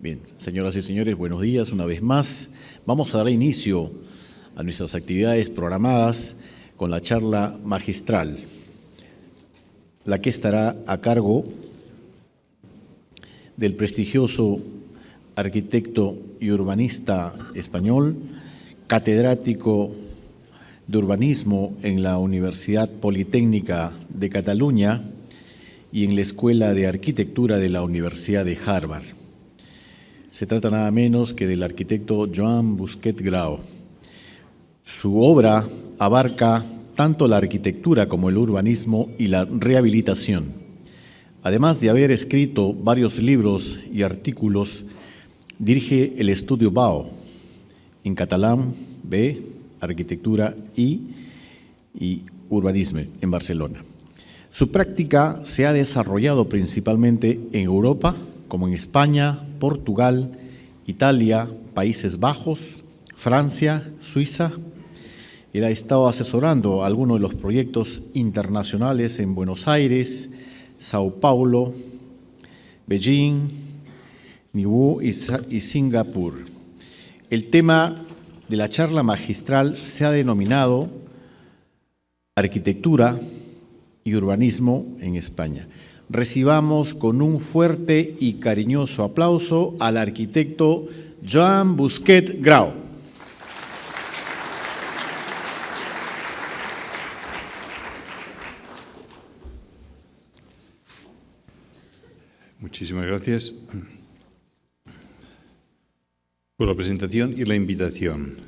Bien, señoras y señores, buenos días una vez más. Vamos a dar inicio a nuestras actividades programadas con la charla magistral, la que estará a cargo del prestigioso arquitecto y urbanista español, catedrático de urbanismo en la Universidad Politécnica de Cataluña y en la Escuela de Arquitectura de la Universidad de Harvard. Se trata nada menos que del arquitecto Joan Busquet Grau. Su obra abarca tanto la arquitectura como el urbanismo y la rehabilitación. Además de haber escrito varios libros y artículos, dirige el estudio BAO, en catalán, B, Arquitectura y Urbanismo, en Barcelona. Su práctica se ha desarrollado principalmente en Europa, como en España, Portugal, Italia, Países Bajos, Francia, Suiza. Él ha estado asesorando algunos de los proyectos internacionales en Buenos Aires, Sao Paulo, Beijing, Niue y Singapur. El tema de la charla magistral se ha denominado Arquitectura y Urbanismo en España. Recibamos con un fuerte y cariñoso aplauso al arquitecto Joan Busquet Grau. Muchísimas gracias por la presentación y la invitación.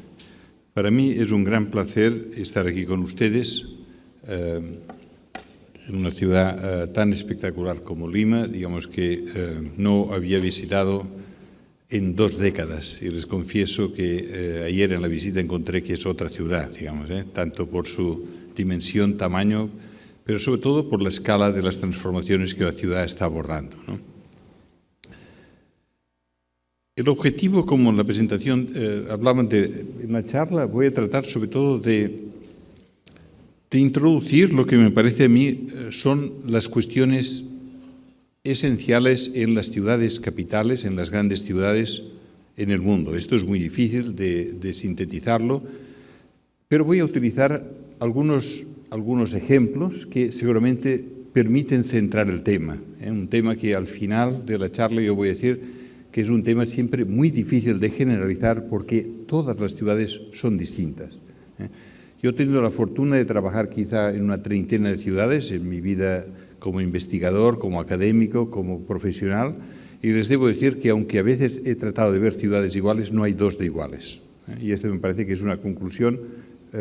Para mí es un gran placer estar aquí con ustedes en una ciudad tan espectacular como Lima, digamos que no había visitado en 2 décadas, y les confieso que ayer en la visita encontré que es otra ciudad, digamos, tanto por su dimensión, tamaño, pero sobre todo por la escala de las transformaciones que la ciudad está abordando, ¿no? El objetivo, como en la presentación hablaban en la charla, voy a tratar sobre todo de introducir lo que me parece a mí son las cuestiones esenciales en las ciudades capitales, en las grandes ciudades en el mundo. Esto es muy difícil de sintetizarlo, pero voy a utilizar algunos ejemplos que seguramente permiten centrar el tema. Un tema que al final de la charla yo voy a decir que es un tema siempre muy difícil de generalizar porque todas las ciudades son distintas. Yo he tenido la fortuna de trabajar quizá en una treintena de ciudades en mi vida como investigador, como académico, como profesional, y les debo decir que aunque a veces he tratado de ver ciudades iguales, no hay 2 de iguales. Y esta me parece que es una conclusión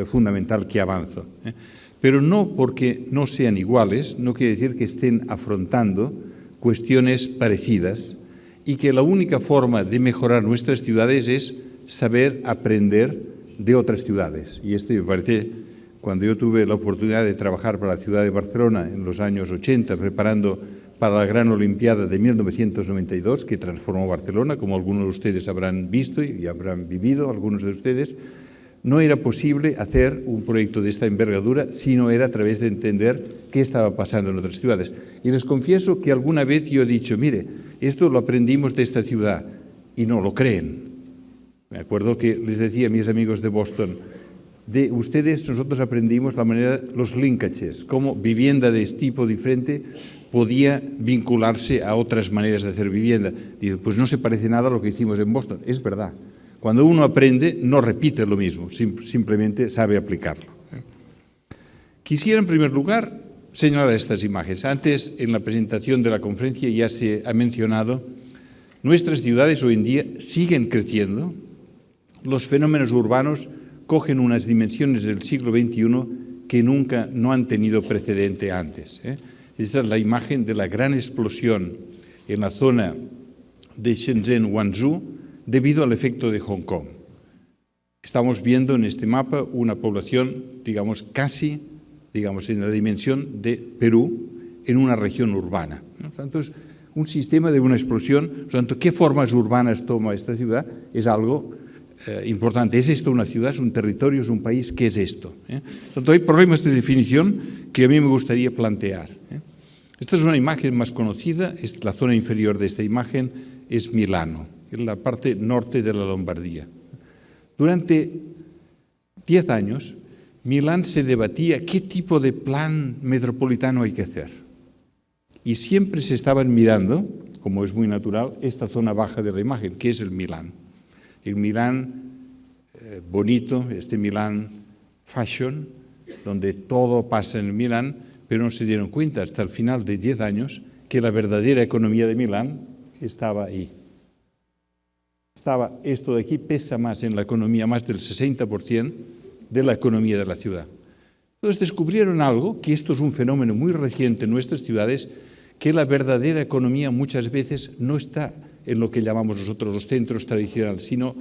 fundamental que avanzo. Pero no porque no sean iguales, no quiere decir que estén afrontando cuestiones parecidas y que la única forma de mejorar nuestras ciudades es saber aprender de otras ciudades. Y esto me parece, cuando yo tuve la oportunidad de trabajar para la ciudad de Barcelona en los años 80, preparando para la Gran Olimpiada de 1992, que transformó Barcelona, como algunos de ustedes habrán visto y habrán vivido, algunos de ustedes, no era posible hacer un proyecto de esta envergadura si no era a través de entender qué estaba pasando en otras ciudades. Y les confieso que alguna vez yo he dicho, mire, esto lo aprendimos de esta ciudad, y no lo creen. Me acuerdo que les decía a mis amigos de Boston, de ustedes nosotros aprendimos la manera, los linkages, cómo vivienda de tipo diferente podía vincularse a otras maneras de hacer vivienda. Digo, pues no se parece nada a lo que hicimos en Boston. Es verdad. Cuando uno aprende, no repite lo mismo, simplemente sabe aplicarlo. Quisiera, en primer lugar, señalar estas imágenes. Antes, en la presentación de la conferencia, ya se ha mencionado, nuestras ciudades hoy en día siguen creciendo. Los fenómenos urbanos cogen unas dimensiones del siglo XXI que nunca no han tenido precedente antes. Esta es la imagen de la gran explosión en la zona de Shenzhen-Guangzhou debido al efecto de Hong Kong. Estamos viendo en este mapa una población, digamos, casi, en la dimensión de Perú, en una región urbana. Por tanto, es un sistema de una explosión. Por tanto, ¿qué formas urbanas toma esta ciudad? Es algo importante. ¿Es esto una ciudad? ¿Es un territorio? ¿Es un país? ¿Qué es esto? Por tanto, hay problemas de definición que a mí me gustaría plantear. Esta es una imagen más conocida, la zona inferior de esta imagen es Milano. en la parte norte de la Lombardía. Durante 10 años, Milán se debatía qué tipo de plan metropolitano hay que hacer. Y siempre se estaban mirando, como es muy natural, esta zona baja de la imagen, que es el Milán. El Milán bonito, este Milán fashion, donde todo pasa en Milán, pero no se dieron cuenta hasta el final de 10 años que la verdadera economía de Milán estaba ahí. Esto de aquí pesa más en la economía, más del 60% de la economía de la ciudad. Entonces descubrieron algo, que esto es un fenómeno muy reciente en nuestras ciudades, que la verdadera economía muchas veces no está en lo que llamamos nosotros los centros tradicionales, sino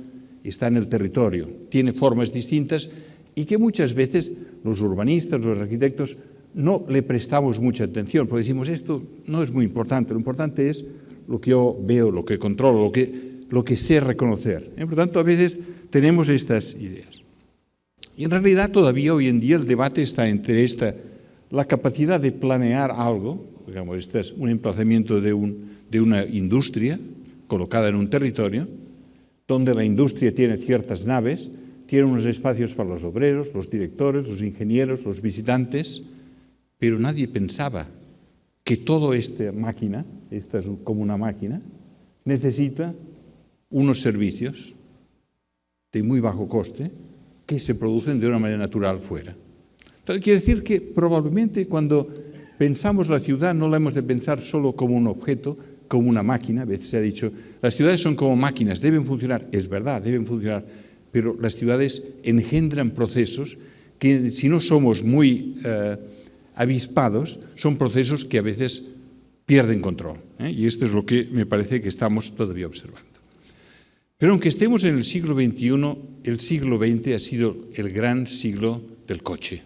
está en el territorio, tiene formas distintas y que muchas veces los urbanistas, los arquitectos, no le prestamos mucha atención, porque decimos esto no es muy importante, lo importante es lo que yo veo, lo que controlo, lo que sé reconocer. Por tanto, a veces tenemos estas ideas. Y en realidad todavía hoy en día el debate está entre la capacidad de planear algo, digamos, este es un emplazamiento de una industria colocada en un territorio, donde la industria tiene ciertas naves, tiene unos espacios para los obreros, los directores, los ingenieros, los visitantes, pero nadie pensaba que toda esta máquina, esta es como una máquina, necesita unos servicios de muy bajo coste que se producen de una manera natural fuera. Entonces, quiere decir que probablemente cuando pensamos la ciudad no la hemos de pensar solo como un objeto, como una máquina. A veces se ha dicho, las ciudades son como máquinas, deben funcionar. Es verdad, deben funcionar, pero las ciudades engendran procesos que si no somos muy avispados, son procesos que a veces pierden control. Y esto es lo que me parece que estamos todavía observando. Pero aunque estemos en el siglo XXI, el siglo XX ha sido el gran siglo del coche.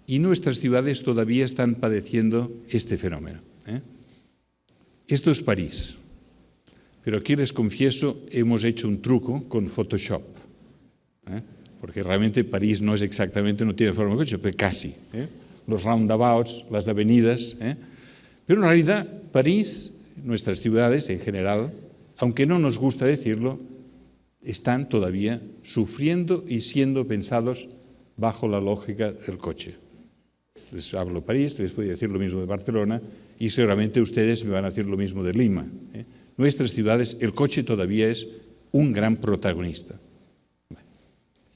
Y nuestras ciudades todavía están padeciendo este fenómeno. Esto es París. Pero aquí les confieso, hemos hecho un truco con Photoshop. Porque realmente París no tiene forma de coche, pero casi. Los roundabouts, las avenidas. Pero en realidad París, nuestras ciudades en general, aunque no nos gusta decirlo, están todavía sufriendo y siendo pensados bajo la lógica del coche. Les hablo de París, les puedo decir lo mismo de Barcelona y seguramente ustedes me van a decir lo mismo de Lima. Nuestras ciudades, el coche todavía es un gran protagonista.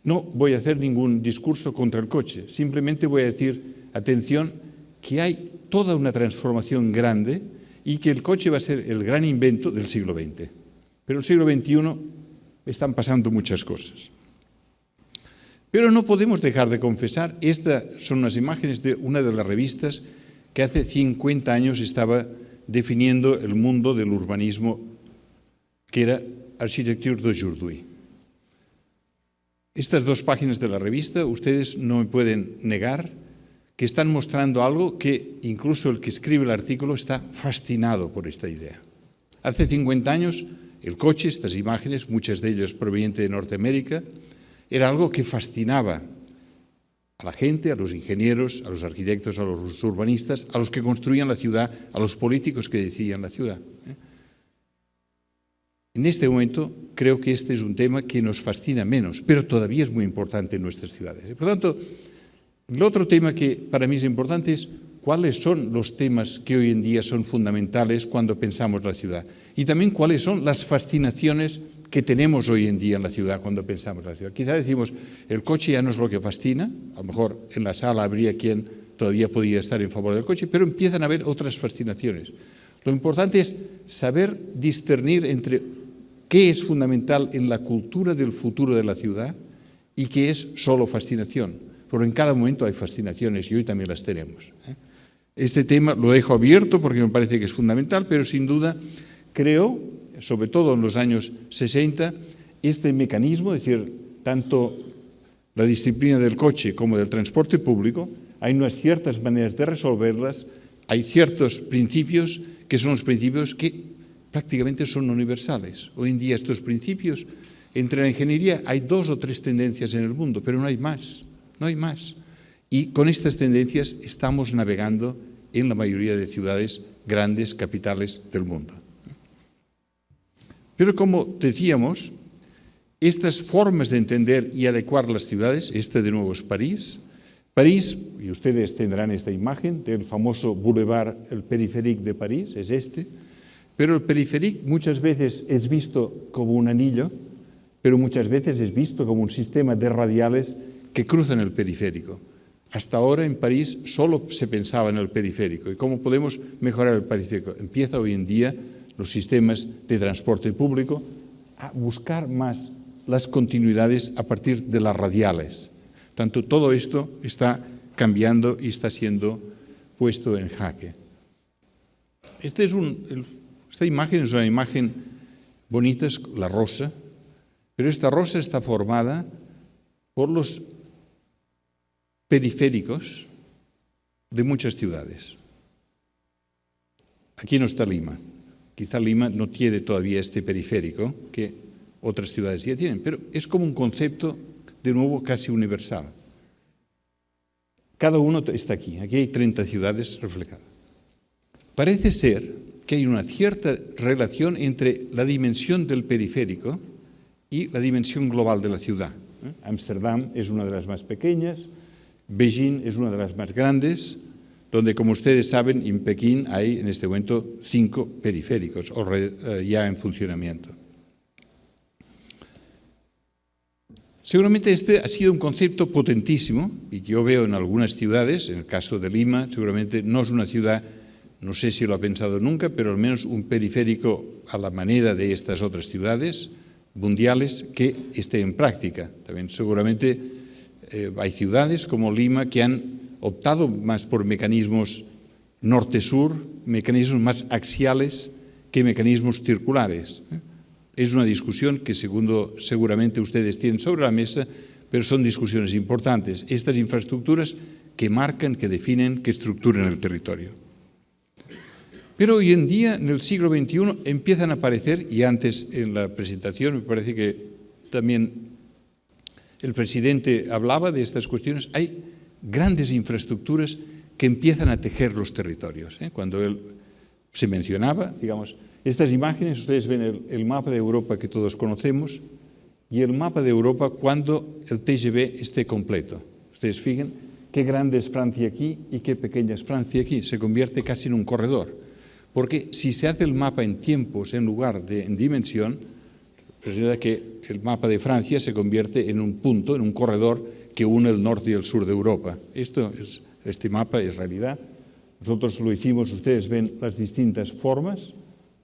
No voy a hacer ningún discurso contra el coche, simplemente voy a decir, atención, que hay toda una transformación grande y que el coche va a ser el gran invento del siglo XX. Pero el siglo XXI están pasando muchas cosas. Pero no podemos dejar de confesar, estas son unas imágenes de una de las revistas que hace 50 años estaba definiendo el mundo del urbanismo, que era Architecture d'aujourd'hui. Estas 2 páginas de la revista, ustedes no me pueden negar que están mostrando algo que incluso el que escribe el artículo está fascinado por esta idea. Hace 50 años, el coche, estas imágenes, muchas de ellas provenientes de Norteamérica, era algo que fascinaba a la gente, a los ingenieros, a los arquitectos, a los urbanistas, a los que construían la ciudad, a los políticos que decidían la ciudad. En este momento creo que este es un tema que nos fascina menos, pero todavía es muy importante en nuestras ciudades. Por tanto, el otro tema que para mí es importante es cuáles son los temas que hoy en día son fundamentales cuando pensamos la ciudad y también cuáles son las fascinaciones que tenemos hoy en día en la ciudad cuando pensamos la ciudad. Quizá decimos, el coche ya no es lo que fascina, a lo mejor en la sala habría quien todavía podía estar en favor del coche, pero empiezan a haber otras fascinaciones. Lo importante es saber discernir entre qué es fundamental en la cultura del futuro de la ciudad y qué es solo fascinación. Pero en cada momento hay fascinaciones y hoy también las tenemos. Este tema lo dejo abierto porque me parece que es fundamental, pero sin duda creo, sobre todo en los años 60, este mecanismo, es decir, tanto la disciplina del coche como del transporte público, hay unas ciertas maneras de resolverlas, hay ciertos principios que son los principios que prácticamente son universales. Hoy en día estos principios, entre la ingeniería hay 2 o 3 tendencias en el mundo, pero no hay más. No hay más. Y con estas tendencias estamos navegando en la mayoría de ciudades grandes, capitales del mundo. Pero como decíamos, estas formas de entender y adecuar las ciudades, esta de nuevo es París. París, y ustedes tendrán esta imagen del famoso boulevard, el periférico de París, es este, pero el periférico muchas veces es visto como un anillo, pero muchas veces es visto como un sistema de radiales que cruzan el periférico. Hasta ahora en París solo se pensaba en el periférico. ¿Y cómo podemos mejorar el periférico? Empieza hoy en día los sistemas de transporte público a buscar más las continuidades a partir de las radiales. Tanto todo esto está cambiando y está siendo puesto en jaque. Esta imagen es una imagen bonita, es la rosa, pero esta rosa está formada por los periféricos de muchas ciudades. Aquí no está Lima. Quizá Lima no tiene todavía este periférico que otras ciudades ya tienen, pero es como un concepto, de nuevo, casi universal. Cada uno está aquí. Aquí hay 30 ciudades reflejadas. Parece ser que hay una cierta relación entre la dimensión del periférico y la dimensión global de la ciudad. Ámsterdam es una de las más pequeñas, Beijing es una de las más grandes, donde, como ustedes saben, en Pekín hay en este momento 5 periféricos ya en funcionamiento. Seguramente este ha sido un concepto potentísimo y que yo veo en algunas ciudades. En el caso de Lima, seguramente no es una ciudad, no sé si lo ha pensado nunca, pero al menos un periférico a la manera de estas otras ciudades mundiales que esté en práctica. También seguramente hay ciudades como Lima que han optado más por mecanismos norte-sur, mecanismos más axiales que mecanismos circulares. Es una discusión que seguramente ustedes tienen sobre la mesa, pero son discusiones importantes. Estas infraestructuras que marcan, que definen, que estructuran el territorio. Pero hoy en día, en el siglo XXI, empiezan a aparecer, y antes en la presentación me parece que también el presidente hablaba de estas cuestiones, hay grandes infraestructuras que empiezan a tejer los territorios. Cuando él se mencionaba, digamos, estas imágenes, ustedes ven el mapa de Europa que todos conocemos y el mapa de Europa cuando el TGV esté completo. Ustedes fijen qué grande es Francia aquí y qué pequeña es Francia aquí. Se convierte casi en un corredor. Porque si se hace el mapa en tiempos en lugar de en dimensión, resulta que el mapa de Francia se convierte en un punto, en un corredor que une el norte y el sur de Europa. Este mapa es realidad. Nosotros lo hicimos, ustedes ven las distintas formas,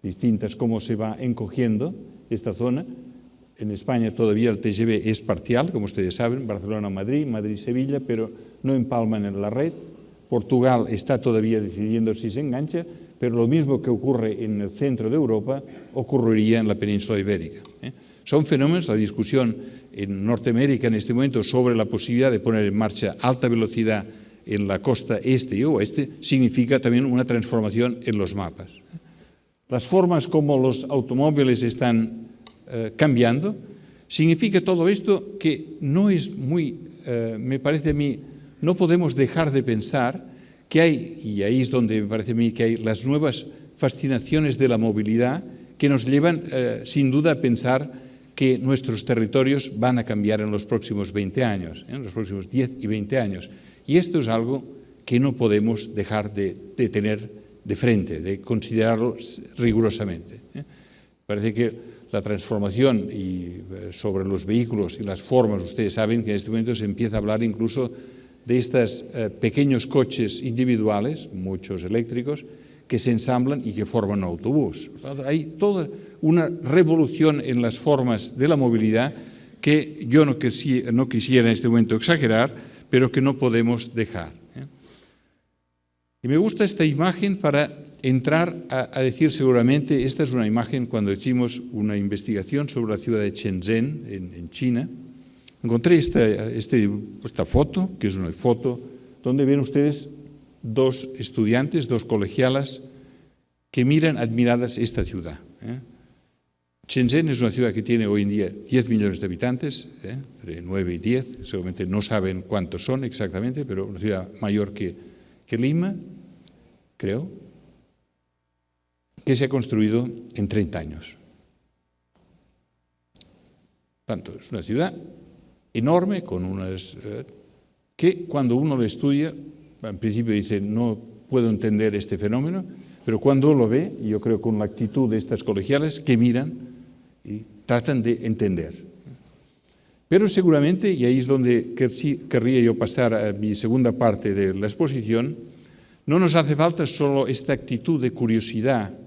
distintas cómo se va encogiendo esta zona. En España todavía el TGV es parcial, como ustedes saben, Barcelona-Madrid, Madrid-Sevilla, pero no empalman en la red. Portugal está todavía decidiendo si se engancha, pero lo mismo que ocurre en el centro de Europa ocurriría en la península ibérica. Son fenómenos, la discusión en Norteamérica en este momento sobre la posibilidad de poner en marcha alta velocidad en la costa este y oeste significa también una transformación en los mapas. Las formas como los automóviles están cambiando, significa todo esto que no es muy, me parece a mí, no podemos dejar de pensar que hay, y ahí es donde me parece a mí que hay las nuevas fascinaciones de la movilidad que nos llevan sin duda a pensar que nuestros territorios van a cambiar en los próximos 20 años, en los próximos 10 y 20 años. Y esto es algo que no podemos dejar de tener de frente, de considerarlo rigurosamente. Parece que la transformación sobre los vehículos y las formas, ustedes saben que en este momento se empieza a hablar incluso de estos pequeños coches individuales, muchos eléctricos, que se ensamblan y que forman un autobús. Hay toda una revolución en las formas de la movilidad que yo no quisiera en este momento exagerar, pero que no podemos dejar. Y me gusta esta imagen para entrar a decir seguramente, esta es una imagen cuando hicimos una investigación sobre la ciudad de Shenzhen, en China. Encontré esta foto, que es una foto donde ven ustedes dos estudiantes, dos colegialas, que miran admiradas esta ciudad. Shenzhen es una ciudad que tiene hoy en día 10 millones de habitantes, entre 9 y 10, seguramente no saben cuántos son exactamente, pero una ciudad mayor que Lima, creo, que se ha construido en 30 años. Tanto es una ciudad enorme, con unas que cuando uno lo estudia, en principio dice, no puedo entender este fenómeno, pero cuando lo ve, yo creo con la actitud de estas colegiales, que miran y tratan de entender. Pero seguramente, y ahí es donde querría yo pasar a mi segunda parte de la exposición, no nos hace falta solo esta actitud de curiosidad,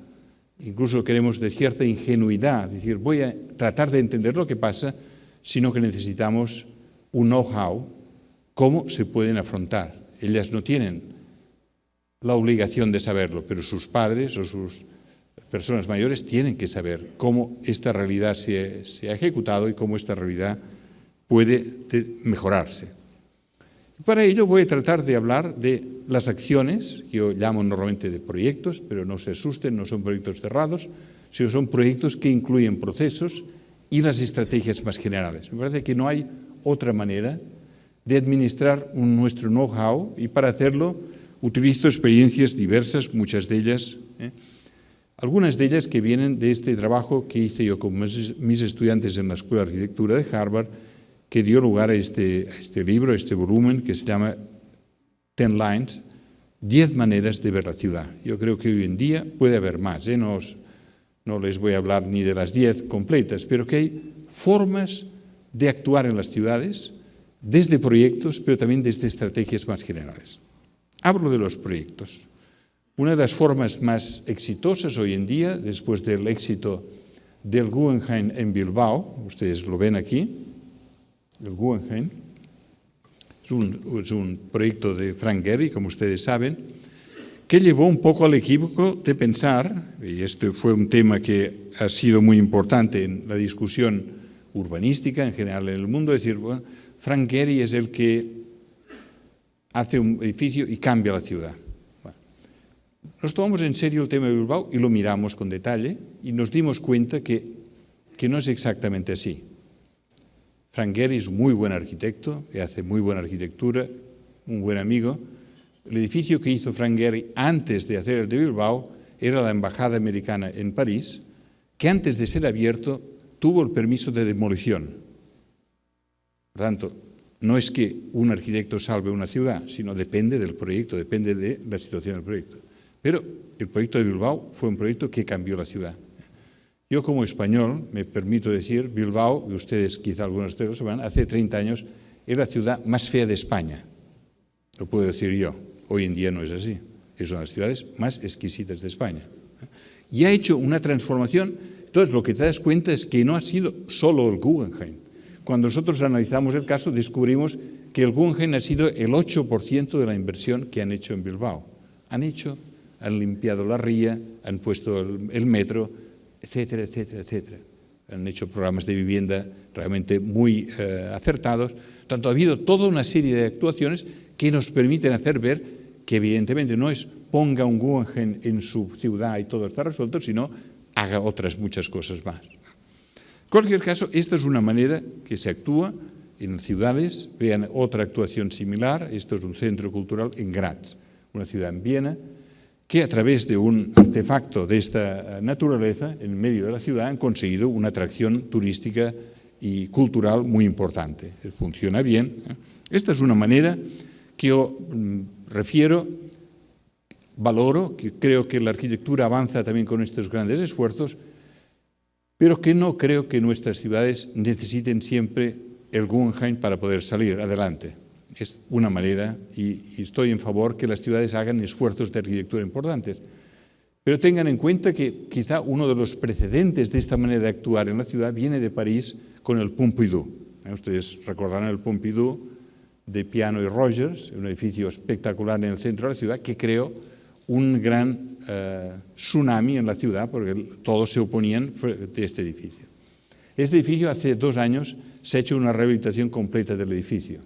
incluso queremos de cierta ingenuidad, es decir, voy a tratar de entender lo que pasa, sino que necesitamos un know-how, cómo se pueden afrontar. Ellas no tienen la obligación de saberlo, pero sus padres o sus personas mayores tienen que saber cómo esta realidad se ha ejecutado y cómo esta realidad puede mejorarse. Para ello voy a tratar de hablar de las acciones, que yo llamo normalmente de proyectos, pero no se asusten, no son proyectos cerrados, sino son proyectos que incluyen procesos y las estrategias más generales. Me parece que no hay otra manera de administrar nuestro know-how, y para hacerlo utilizo experiencias diversas, muchas de ellas, algunas de ellas que vienen de este trabajo que hice yo con mis estudiantes en la Escuela de Arquitectura de Harvard, que dio lugar a este libro, a este volumen que se llama 10 Lines, 10 maneras de ver la ciudad. Yo creo que hoy en día puede haber más, no les voy a hablar ni de las 10 completas, pero que hay formas de actuar en las ciudades, desde proyectos, pero también desde estrategias más generales. Hablo de los proyectos. Una de las formas más exitosas hoy en día, después del éxito del Guggenheim en Bilbao, ustedes lo ven aquí, el Guggenheim, es un proyecto de Frank Gehry, como ustedes saben, que llevó un poco al equívoco de pensar, y este fue un tema que ha sido muy importante en la discusión urbanística en general en el mundo, decir, bueno, Frank Gehry es el que hace un edificio y cambia la ciudad. Bueno, nos tomamos en serio el tema de Bilbao y lo miramos con detalle y nos dimos cuenta que no es exactamente así. Frank Gehry es un muy buen arquitecto, que hace muy buena arquitectura, un buen amigo. El edificio que hizo Frank Gehry antes de hacer el de Bilbao era la Embajada Americana en París, que antes de ser abierto tuvo el permiso de demolición. Por tanto, no es que un arquitecto salve una ciudad, sino depende del proyecto, depende de la situación del proyecto. Pero el proyecto de Bilbao fue un proyecto que cambió la ciudad. Yo como español me permito decir, Bilbao, y ustedes quizá algunos de ustedes lo saben, hace 30 años era la ciudad más fea de España. Lo puedo decir yo. Hoy en día no es así. Es una de las ciudades más exquisitas de España. Y ha hecho una transformación. Entonces, lo que te das cuenta es que no ha sido solo el Guggenheim. Cuando nosotros analizamos el caso, descubrimos que el Guggenheim ha sido el 8% de la inversión que han hecho en Bilbao. Han limpiado la ría, han puesto el metro, etcétera, etcétera, etcétera. Han hecho programas de vivienda realmente muy acertados. Tanto ha habido toda una serie de actuaciones que nos permiten hacer ver que evidentemente no es ponga un Guggenheim en su ciudad y todo está resuelto, sino haga otras muchas cosas más. En cualquier caso, esta es una manera que se actúa en ciudades. Vean otra actuación similar. Esto es un centro cultural en Graz, una ciudad en Viena, que a través de un artefacto de esta naturaleza, en medio de la ciudad, han conseguido una atracción turística y cultural muy importante. Funciona bien. Esta es una manera que yo refiero, valoro, que creo que la arquitectura avanza también con estos grandes esfuerzos, pero que no creo que nuestras ciudades necesiten siempre el Guggenheim para poder salir adelante. Es una manera, y estoy en favor que las ciudades hagan esfuerzos de arquitectura importantes. Pero tengan en cuenta que quizá uno de los precedentes de esta manera de actuar en la ciudad viene de París con el Pompidou. Ustedes recordarán el Pompidou de Piano y Rogers, un edificio espectacular en el centro de la ciudad que creó un gran tsunami en la ciudad porque todos se oponían de este edificio. Este edificio hace 2 años se ha hecho una rehabilitación completa del edificio.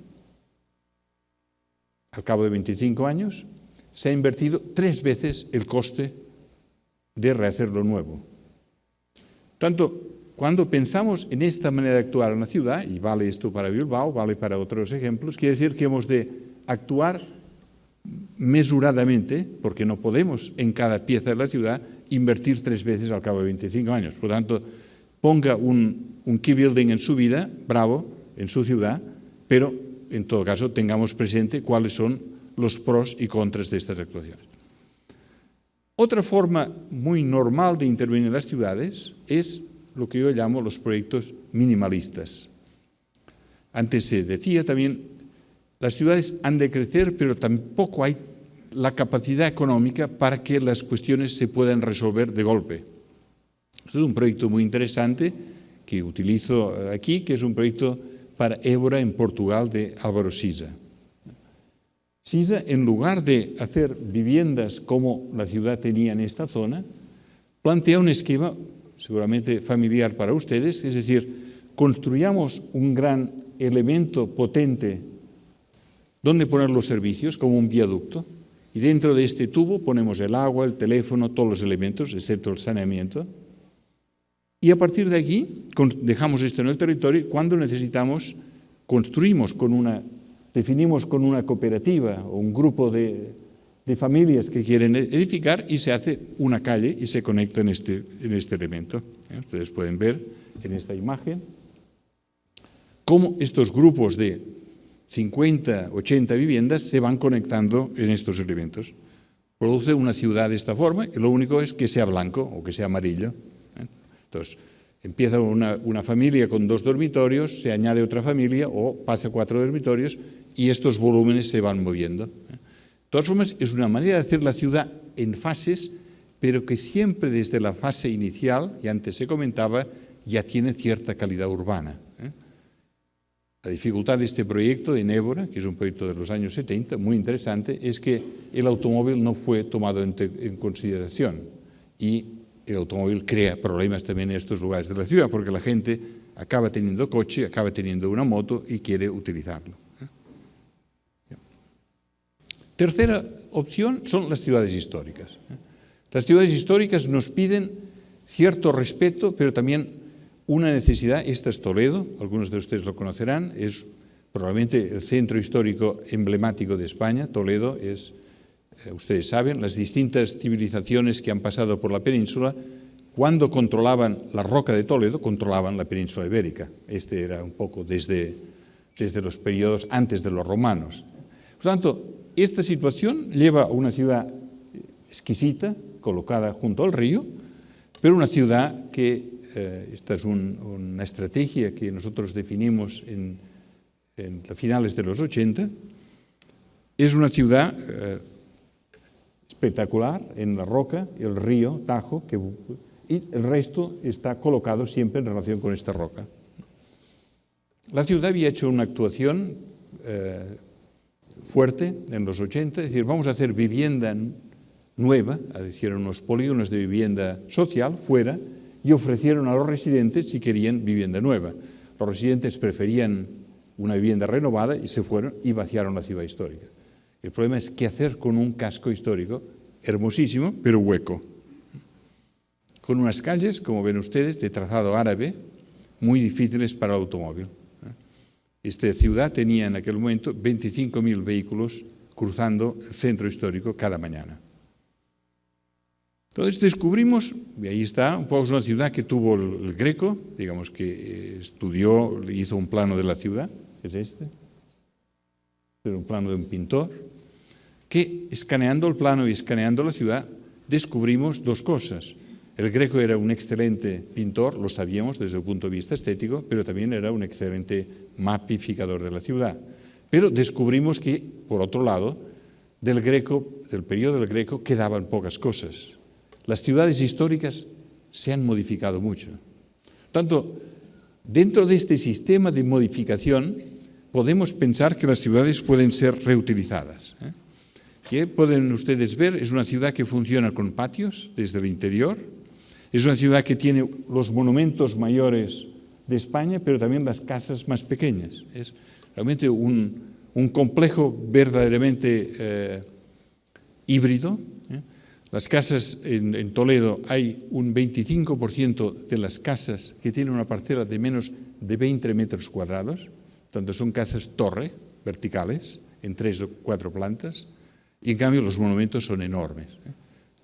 Al cabo de 25 años se ha invertido 3 veces el coste de rehacerlo nuevo. Tanto, cuando pensamos en esta manera de actuar en la ciudad, y vale esto para Bilbao, vale para otros ejemplos, quiere decir que hemos de actuar mesuradamente, porque no podemos en cada pieza de la ciudad invertir 3 veces al cabo de 25 años. Por lo tanto, ponga un un key building en su vida, bravo, en su ciudad, pero en todo caso tengamos presente cuáles son los pros y contras de estas actuaciones. Otra forma muy normal de intervenir en las ciudades es lo que yo llamo los proyectos minimalistas. Antes se decía también, las ciudades han de crecer, pero tampoco hay la capacidad económica para que las cuestiones se puedan resolver de golpe. Es un proyecto muy interesante que utilizo aquí, que es un proyecto para Évora, en Portugal, de Álvaro Siza. Siza, en lugar de hacer viviendas como la ciudad tenía en esta zona, plantea un esquema seguramente familiar para ustedes, es decir, construyamos un gran elemento potente donde poner los servicios, como un viaducto, y dentro de este tubo ponemos el agua, el teléfono, todos los elementos, excepto el saneamiento. Y a partir de aquí, dejamos esto en el territorio, y cuando necesitamos, definimos con una cooperativa o un grupo de familias que quieren edificar y se hace una calle y se conecta en este elemento. Ustedes pueden ver en esta imagen cómo estos grupos de 50, 80 viviendas se van conectando en estos elementos. Produce una ciudad de esta forma y lo único es que sea blanco o que sea amarillo. Entonces, empieza una familia con 2 dormitorios, se añade otra familia o pasa 4 dormitorios y estos volúmenes se van moviendo. De todas formas, es una manera de hacer la ciudad en fases, pero que siempre desde la fase inicial, y antes se comentaba, ya tiene cierta calidad urbana. La dificultad de este proyecto en Évora, que es un proyecto de los años 70, muy interesante, es que el automóvil no fue tomado en consideración y el automóvil crea problemas también en estos lugares de la ciudad, porque la gente acaba teniendo coche, acaba teniendo una moto y quiere utilizarlo. Tercera opción son las ciudades históricas. Las ciudades históricas nos piden cierto respeto, pero también una necesidad. Esta es Toledo, algunos de ustedes lo conocerán, es probablemente el centro histórico emblemático de España. Toledo es, ustedes saben, las distintas civilizaciones que han pasado por la península, cuando controlaban la roca de Toledo, controlaban la península ibérica. Este era un poco desde los periodos antes de los romanos. Por tanto, esta situación lleva a una ciudad exquisita, colocada junto al río, pero una ciudad que, esta es una estrategia que nosotros definimos en finales de los 80, es una ciudad espectacular en la roca, el río Tajo, y el resto está colocado siempre en relación con esta roca. La ciudad había hecho una actuación fuerte en los 80, es decir, vamos a hacer vivienda nueva, hicieron unos polígonos de vivienda social fuera y ofrecieron a los residentes si querían vivienda nueva. Los residentes preferían una vivienda renovada y se fueron y vaciaron la ciudad histórica. El problema es qué hacer con un casco histórico hermosísimo, pero hueco, con unas calles, como ven ustedes, de trazado árabe, muy difíciles para el automóvil. Esta ciudad tenía en aquel momento 25.000 vehículos cruzando el centro histórico cada mañana. Entonces descubrimos, y ahí está, un poco una ciudad que tuvo el Greco, digamos que estudió, hizo un plano de la ciudad, es este, era un plano de un pintor, que escaneando el plano y escaneando la ciudad descubrimos 2 cosas. El Greco era un excelente pintor, lo sabíamos desde el punto de vista estético, pero también era un excelente mapificador de la ciudad. Pero descubrimos que, por otro lado, del periodo del Greco quedaban pocas cosas. Las ciudades históricas se han modificado mucho. Tanto, dentro de este sistema de modificación, podemos pensar que las ciudades pueden ser reutilizadas. Que pueden ustedes ver, es una ciudad que funciona con patios desde el interior, es una ciudad que tiene los monumentos mayores de España, pero también las casas más pequeñas. Es realmente un complejo verdaderamente híbrido. Las casas en Toledo, hay un 25% de las casas que tienen una parcela de menos de 20 metros cuadrados, tanto son casas torre, verticales, en 3 o 4 plantas, y en cambio los monumentos son enormes.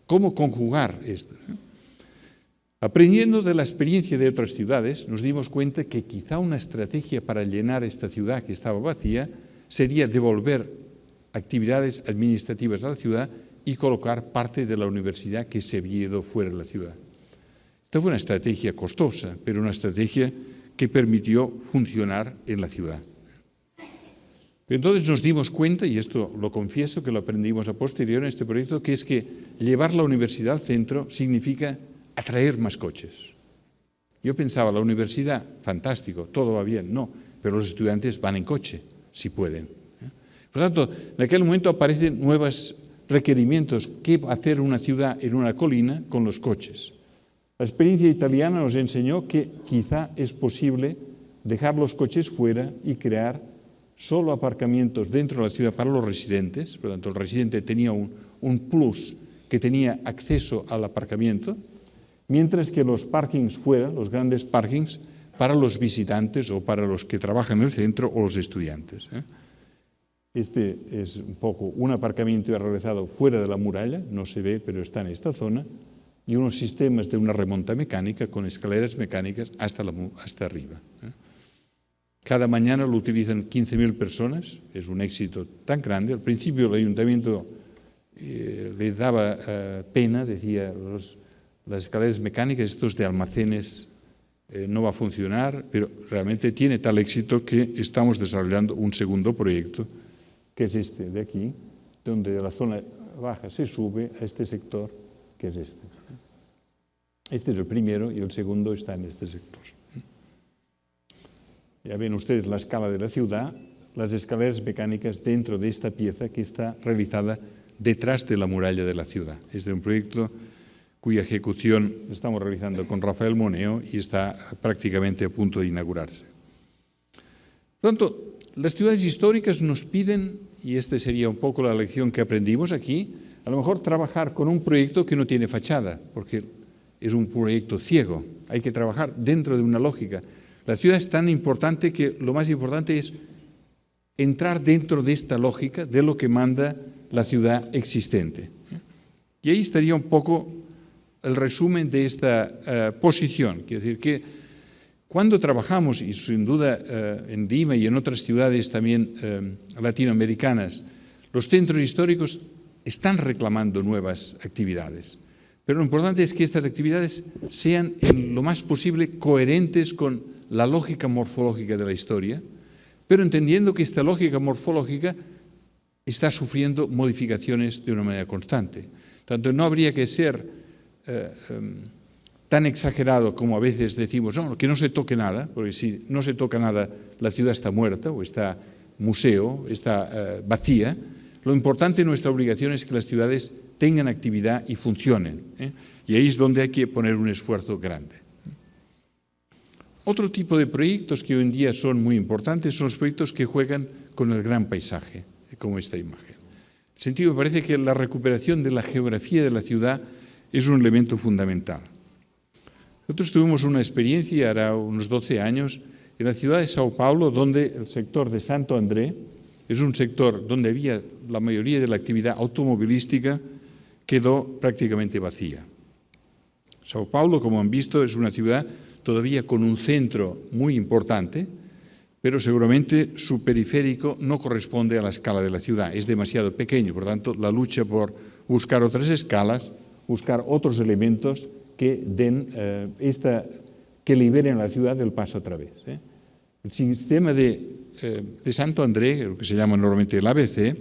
¿Cómo conjugar esto? Aprendiendo de la experiencia de otras ciudades, nos dimos cuenta que quizá una estrategia para llenar esta ciudad que estaba vacía sería devolver actividades administrativas a la ciudad y colocar parte de la universidad que se había ido fuera de la ciudad. Esta fue una estrategia costosa, pero una estrategia que permitió funcionar en la ciudad. Entonces nos dimos cuenta, y esto lo confieso que lo aprendimos a posteriori en este proyecto, que es que llevar la universidad al centro significa atraer más coches. Yo pensaba, la universidad, fantástico, todo va bien, no, pero los estudiantes van en coche, si pueden. Por lo tanto, en aquel momento aparecen nuevos requerimientos. ¿Qué hacer una ciudad en una colina con los coches? La experiencia italiana nos enseñó que quizá es posible dejar los coches fuera y crear solo aparcamientos dentro de la ciudad para los residentes. Por lo tanto, el residente tenía un plus que tenía acceso al aparcamiento, mientras que los parkings fuera, los grandes parkings, para los visitantes o para los que trabajan en el centro o los estudiantes. Este es un poco un aparcamiento realizado fuera de la muralla, no se ve, pero está en esta zona, y unos sistemas de una remonta mecánica con escaleras mecánicas hasta arriba. Cada mañana lo utilizan 15.000 personas, es un éxito tan grande. Al principio el ayuntamiento le daba pena, decía, las escaleras mecánicas, estos de almacenes, no va a funcionar, pero realmente tiene tal éxito que estamos desarrollando un segundo proyecto, que es este de aquí, donde de la zona baja se sube a este sector, que es este. Este es el primero y el segundo está en este sector. Ya ven ustedes la escala de la ciudad, las escaleras mecánicas dentro de esta pieza que está realizada detrás de la muralla de la ciudad. Es de un proyecto cuya ejecución estamos realizando con Rafael Moneo y está prácticamente a punto de inaugurarse. Por lo tanto, las ciudades históricas nos piden, y esta sería un poco la lección que aprendimos aquí, a lo mejor trabajar con un proyecto que no tiene fachada, porque es un proyecto ciego. Hay que trabajar dentro de una lógica. La ciudad es tan importante que lo más importante es entrar dentro de esta lógica de lo que manda la ciudad existente. Y ahí estaría un poco el resumen de esta posición. Quiero decir que cuando trabajamos, y sin duda en Lima y en otras ciudades también latinoamericanas, los centros históricos están reclamando nuevas actividades. Pero lo importante es que estas actividades sean en lo más posible coherentes con la lógica morfológica de la historia, pero entendiendo que esta lógica morfológica está sufriendo modificaciones de una manera constante. Tanto no habría que ser tan exagerado como a veces decimos, no, que no se toque nada, porque si no se toca nada, la ciudad está muerta o está museo, está vacía. Lo importante, nuestra obligación es que las ciudades tengan actividad y funcionen. Y ahí es donde hay que poner un esfuerzo grande. Otro tipo de proyectos que hoy en día son muy importantes son los proyectos que juegan con el gran paisaje, como esta imagen. En el sentido, me parece que la recuperación de la geografía de la ciudad es un elemento fundamental. Nosotros tuvimos una experiencia, hará unos 12 años, en la ciudad de Sao Paulo, donde el sector de Santo André es un sector donde había la mayoría de la actividad automovilística, quedó prácticamente vacía. Sao Paulo, como han visto, es una ciudad todavía con un centro muy importante, pero seguramente su periférico no corresponde a la escala de la ciudad, es demasiado pequeño. Por tanto, la lucha por buscar otras escalas, buscar otros elementos que den que liberen a la ciudad del paso otra vez. El sistema de Santo André, lo que se llama normalmente el ABC,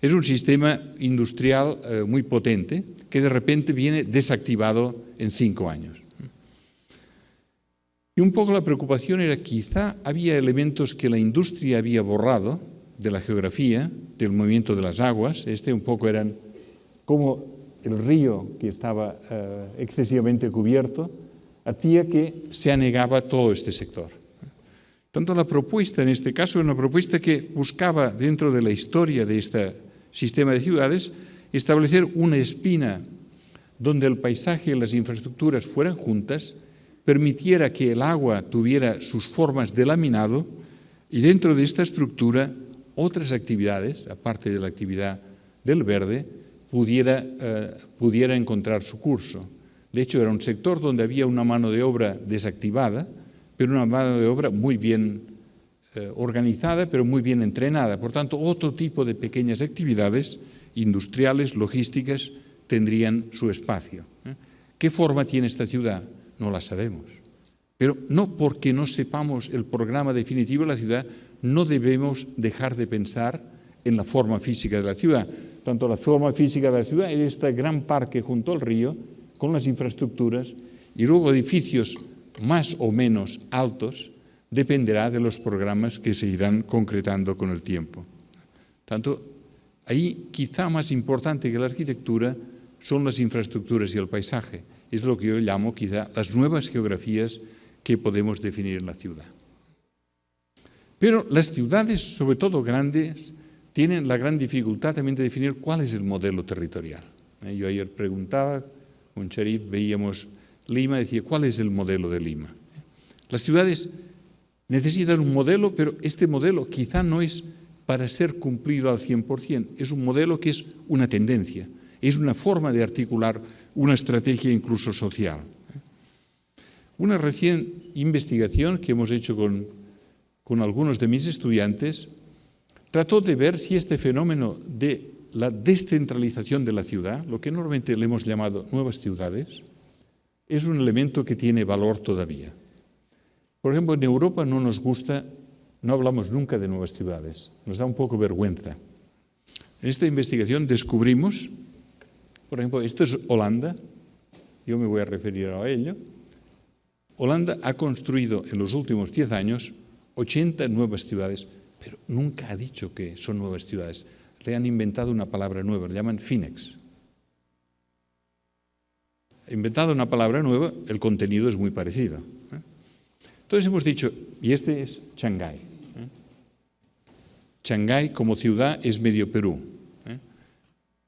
es un sistema industrial muy potente que de repente viene desactivado en 5 años. Y un poco la preocupación era quizá había elementos que la industria había borrado de la geografía, del movimiento de las aguas. Un poco eran como el río que estaba excesivamente cubierto, hacía que se anegaba todo este sector. Tanto la propuesta, en este caso, era una propuesta que buscaba, dentro de la historia de este sistema de ciudades, establecer una espina donde el paisaje y las infraestructuras fueran juntas, permitiera que el agua tuviera sus formas de laminado y dentro de esta estructura otras actividades, aparte de la actividad del verde, pudiera encontrar su curso. De hecho, era un sector donde había una mano de obra desactivada, pero una mano de obra muy bien organizada, pero muy bien entrenada. Por tanto, otro tipo de pequeñas actividades industriales, logísticas, tendrían su espacio. ¿Qué forma tiene esta ciudad? No la sabemos. Pero no porque no sepamos el programa definitivo de la ciudad, no debemos dejar de pensar en la forma física de la ciudad. Tanto la forma física de la ciudad es este gran parque junto al río, con las infraestructuras, y luego edificios más o menos altos, dependerá de los programas que se irán concretando con el tiempo. Tanto, ahí quizá más importante que la arquitectura son las infraestructuras y el paisaje. Es lo que yo llamo quizá las nuevas geografías que podemos definir en la ciudad. Pero las ciudades, sobre todo grandes, tienen la gran dificultad también de definir cuál es el modelo territorial. Yo ayer preguntaba con Sharif, veíamos Lima, decía, ¿cuál es el modelo de Lima? Las ciudades necesitan un modelo, pero este modelo quizá no es para ser cumplido al 100%, es un modelo que es una tendencia, es una forma de articular una estrategia incluso social. Una recién investigación que hemos hecho con algunos de mis estudiantes trató de ver si este fenómeno de la descentralización de la ciudad, lo que normalmente le hemos llamado nuevas ciudades, es un elemento que tiene valor todavía. Por ejemplo, en Europa no nos gusta, no hablamos nunca de nuevas ciudades, nos da un poco vergüenza. En esta investigación descubrimos, por ejemplo, esto es Holanda, yo me voy a referir a ello. Holanda ha construido en los últimos 10 años 80 nuevas ciudades, pero nunca ha dicho que son nuevas ciudades. Le han inventado una palabra nueva, le llaman Phoenix. Ha inventado una palabra nueva, el contenido es muy parecido. Entonces hemos dicho, y este es Shanghái. Shanghái como ciudad es medio Perú.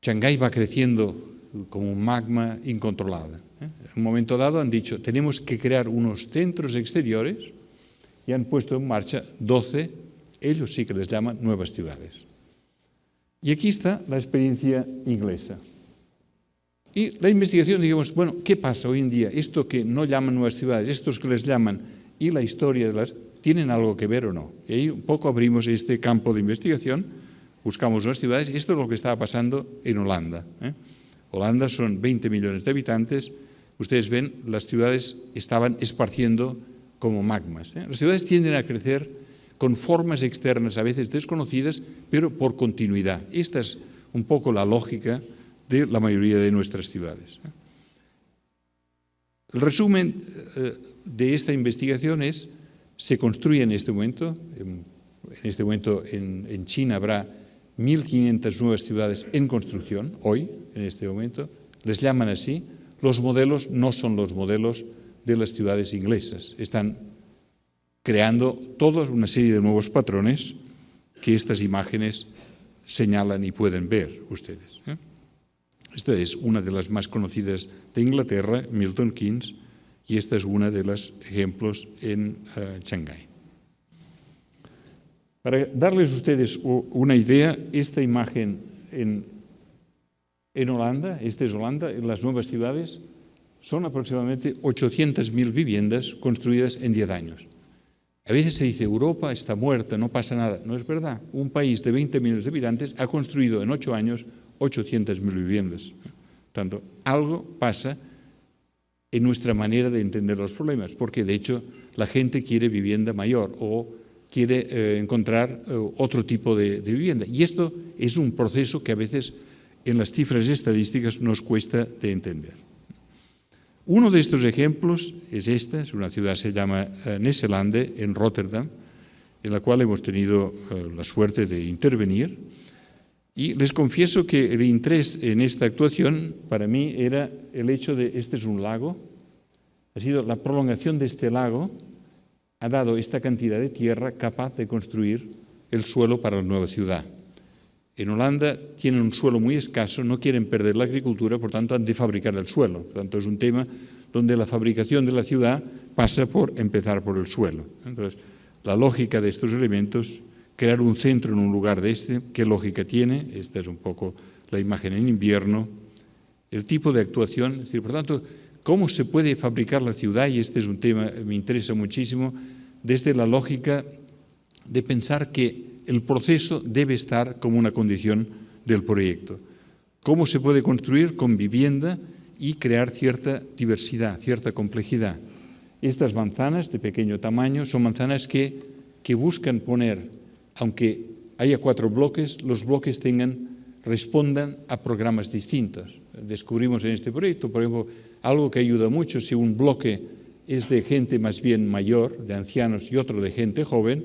Shanghái va creciendo como un magma incontrolado. En un momento dado han dicho, tenemos que crear unos centros exteriores y han puesto en marcha 12, ellos sí que les llaman nuevas ciudades. Y aquí está la experiencia inglesa. Y la investigación, digamos, bueno, ¿qué pasa hoy en día? Esto que no llaman nuevas ciudades, estos que les llaman, y la historia de las, ¿tienen algo que ver o no? Y ahí un poco abrimos este campo de investigación, buscamos nuevas ciudades, y esto es lo que estaba pasando en Holanda. Holanda son 20 millones de habitantes, ustedes ven, las ciudades estaban esparciendo como magmas. Las ciudades tienden a crecer con formas externas a veces desconocidas, pero por continuidad. Esta es un poco la lógica de la mayoría de nuestras ciudades. El resumen de esta investigación es, se construye en este momento en China habrá 1.500 nuevas ciudades en construcción, hoy, en este momento, les llaman así, los modelos no son los modelos de las ciudades inglesas, están creando toda una serie de nuevos patrones que estas imágenes señalan y pueden ver ustedes. Esta es una de las más conocidas de Inglaterra, Milton Keynes, y esta es una de los ejemplos en Shanghái. Para darles a ustedes una idea, esta imagen en Holanda, esta es Holanda, en las nuevas ciudades, son aproximadamente 800.000 viviendas construidas en 10 años. A veces se dice, Europa está muerta, no pasa nada. No es verdad. Un país de 20 millones de habitantes ha construido en 8 años 800.000 viviendas. Tanto, algo pasa en nuestra manera de entender los problemas, porque de hecho la gente quiere vivienda mayor o quiere encontrar otro tipo de vivienda. Y esto es un proceso que a veces en las cifras estadísticas nos cuesta de entender. Uno de estos ejemplos es esta, es una ciudad que se llama Nesselande, en Rotterdam, en la cual hemos tenido la suerte de intervenir. Y les confieso que el interés en esta actuación para mí era el hecho de, este es un lago, ha sido la prolongación de este lago, ha dado esta cantidad de tierra capaz de construir el suelo para la nueva ciudad. En Holanda tienen un suelo muy escaso, no quieren perder la agricultura, por tanto han de fabricar el suelo. Por tanto es un tema donde la fabricación de la ciudad pasa por empezar por el suelo. Entonces, la lógica de estos elementos, crear un centro en un lugar de este, ¿qué lógica tiene? Esta es un poco la imagen en invierno. El tipo de actuación, es decir, por tanto, cómo se puede fabricar la ciudad, y este es un tema que me interesa muchísimo, desde la lógica de pensar que el proceso debe estar como una condición del proyecto. Cómo se puede construir con vivienda y crear cierta diversidad, cierta complejidad. Estas manzanas de pequeño tamaño son manzanas que buscan poner, aunque haya 4 bloques, los bloques respondan a programas distintos. Descubrimos en este proyecto, por ejemplo, algo que ayuda mucho: si un bloque es de gente más bien mayor, de ancianos, y otro de gente joven,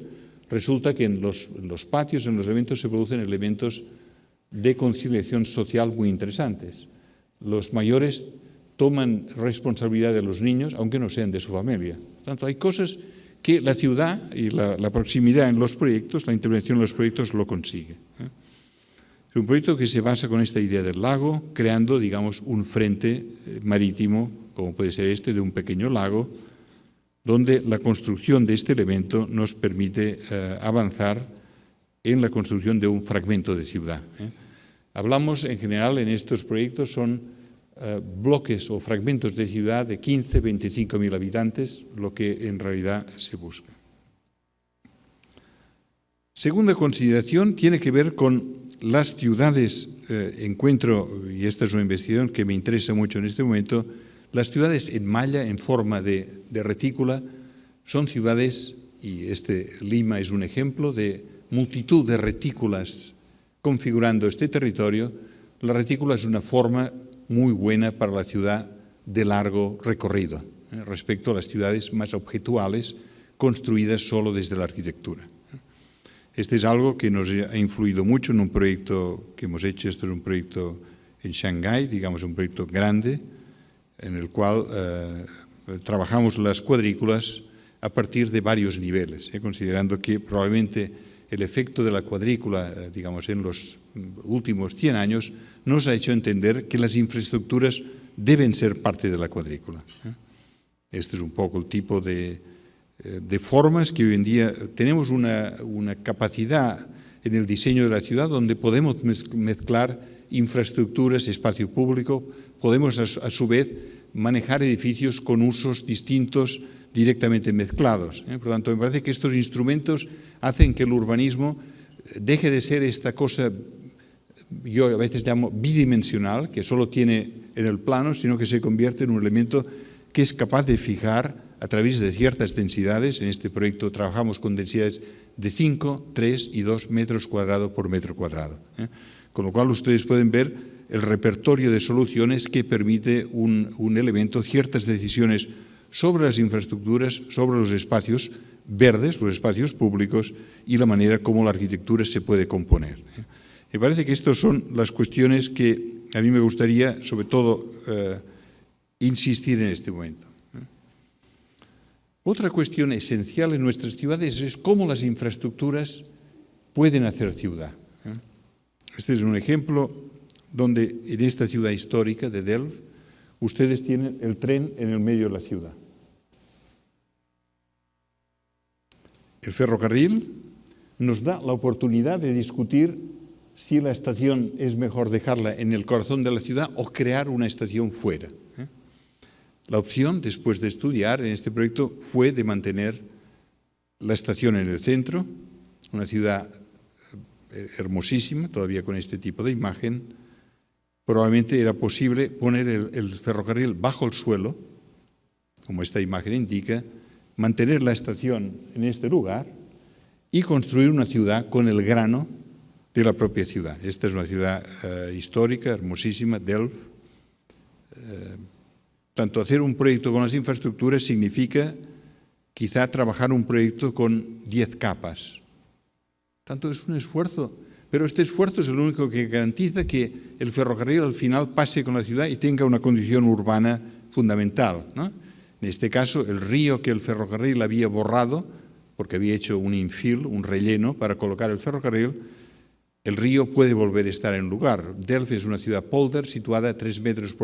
resulta que en los patios, en los eventos, se producen elementos de conciliación social muy interesantes. Los mayores toman responsabilidad de los niños, aunque no sean de su familia. Por tanto, hay cosas que la ciudad y la proximidad en los proyectos, la intervención en los proyectos lo consigue. Es un proyecto que se basa con esta idea del lago, creando, digamos, un frente marítimo, como puede ser este, de un pequeño lago, donde la construcción de este elemento nos permite avanzar en la construcción de un fragmento de ciudad. Hablamos en general en estos proyectos, son bloques o fragmentos de ciudad de 15, 25.000 habitantes, lo que en realidad se busca. Segunda consideración tiene que ver con las ciudades. Encuentro, y esta es una investigación que me interesa mucho en este momento, las ciudades en malla, en forma de retícula, son ciudades, y Lima es un ejemplo, de multitud de retículas configurando este territorio. La retícula es una forma muy buena para la ciudad de largo recorrido, respecto a las ciudades más objetuales construidas solo desde la arquitectura. Este es algo que nos ha influido mucho en un proyecto que hemos hecho. Esto es un proyecto en Shanghái, digamos un proyecto grande, en el cual trabajamos las cuadrículas a partir de varios niveles, considerando que probablemente el efecto de la cuadrícula, digamos, en los últimos 100 años, nos ha hecho entender que las infraestructuras deben ser parte de la cuadrícula. Este es un poco el tipo de formas que hoy en día tenemos una capacidad en el diseño de la ciudad donde podemos mezclar infraestructuras, espacio público, podemos a su vez manejar edificios con usos distintos directamente mezclados. Por lo tanto, me parece que estos instrumentos hacen que el urbanismo deje de ser esta cosa, yo a veces llamo bidimensional, que solo tiene en el plano, sino que se convierte en un elemento que es capaz de fijar a través de ciertas densidades. En este proyecto trabajamos con densidades de 5, 3 y 2 metros cuadrados por metro cuadrado. Con lo cual ustedes pueden ver el repertorio de soluciones que permite un elemento, ciertas decisiones sobre las infraestructuras, sobre los espacios verdes, los espacios públicos y la manera como la arquitectura se puede componer. Me parece que estas son las cuestiones que a mí me gustaría, sobre todo, insistir en este momento. Otra cuestión esencial en nuestras ciudades es cómo las infraestructuras pueden hacer ciudad. Este es un ejemplo donde en esta ciudad histórica de Delft ustedes tienen el tren en el medio de la ciudad. El ferrocarril nos da la oportunidad de discutir si la estación es mejor dejarla en el corazón de la ciudad o crear una estación fuera. La opción, después de estudiar en este proyecto, fue de mantener la estación en el centro, una ciudad hermosísima, todavía con este tipo de imagen. Probablemente era posible poner el ferrocarril bajo el suelo, como esta imagen indica, mantener la estación en este lugar y construir una ciudad con el grano de la propia ciudad. Esta es una ciudad histórica, hermosísima, Delft. Tanto hacer un proyecto con las infraestructuras significa quizá trabajar un proyecto con 10 capas. Tanto es un esfuerzo, pero este esfuerzo es el único que garantiza que el ferrocarril al final pase con la ciudad y tenga una condición urbana fundamental, ¿no? En este caso, el río que el ferrocarril había borrado, porque había hecho un infill, un relleno para colocar el ferrocarril, el río puede volver a estar en lugar. Delft es una ciudad polder situada a 3 metros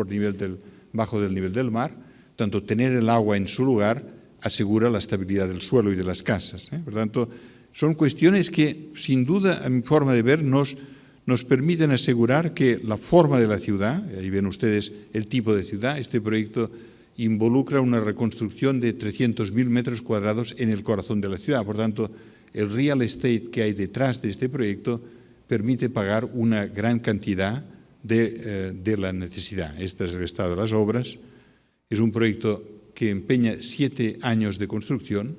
bajo del nivel del mar, tanto tener el agua en su lugar asegura la estabilidad del suelo y de las casas. Por tanto, son cuestiones que, sin duda, a mi forma de ver, nos permiten asegurar que la forma de la ciudad, ahí ven ustedes el tipo de ciudad, este proyecto involucra una reconstrucción de 300.000 metros cuadrados en el corazón de la ciudad. Por tanto, el real estate que hay detrás de este proyecto permite pagar una gran cantidad de la necesidad. Este es el estado de las obras. Es un proyecto que empeña 7 años de construcción.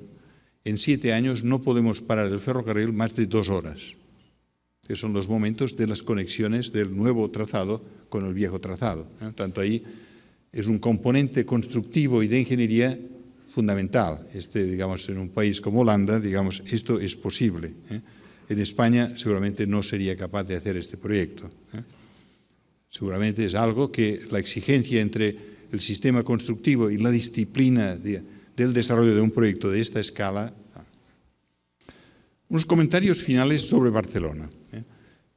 En 7 años no podemos parar el ferrocarril más de 2 horas, que son los momentos de las conexiones del nuevo trazado con el viejo trazado. Tanto ahí es un componente constructivo y de ingeniería fundamental. Digamos, en un país como Holanda, digamos, esto es posible. En España seguramente no sería capaz de hacer este proyecto. Seguramente es algo que la exigencia entre el sistema constructivo y la disciplina del desarrollo de un proyecto de esta escala. Unos comentarios finales sobre Barcelona.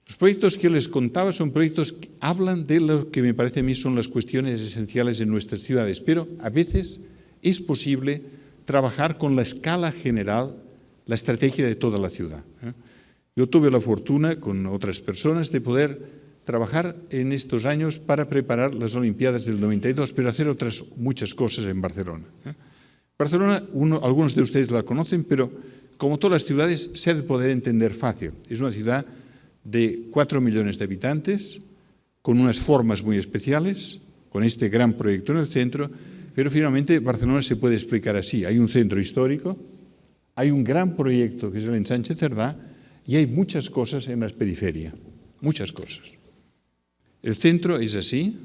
Los proyectos que les contaba son proyectos que hablan de lo que me parece a mí son las cuestiones esenciales en nuestras ciudades, pero a veces es posible trabajar con la escala general, la estrategia de toda la ciudad. Yo tuve la fortuna, con otras personas, de poder trabajar en estos años para preparar las Olimpiadas del 92, pero hacer otras muchas cosas en Barcelona. Barcelona, algunos de ustedes la conocen, pero como todas las ciudades, se ha de poder entender fácil. Es una ciudad de 4 millones de habitantes, con unas formas muy especiales, con este gran proyecto en el centro, pero finalmente Barcelona se puede explicar así. Hay un centro histórico, hay un gran proyecto que es el Ensanche Cerdá, y hay muchas cosas en la periferia, muchas cosas. El centro es así,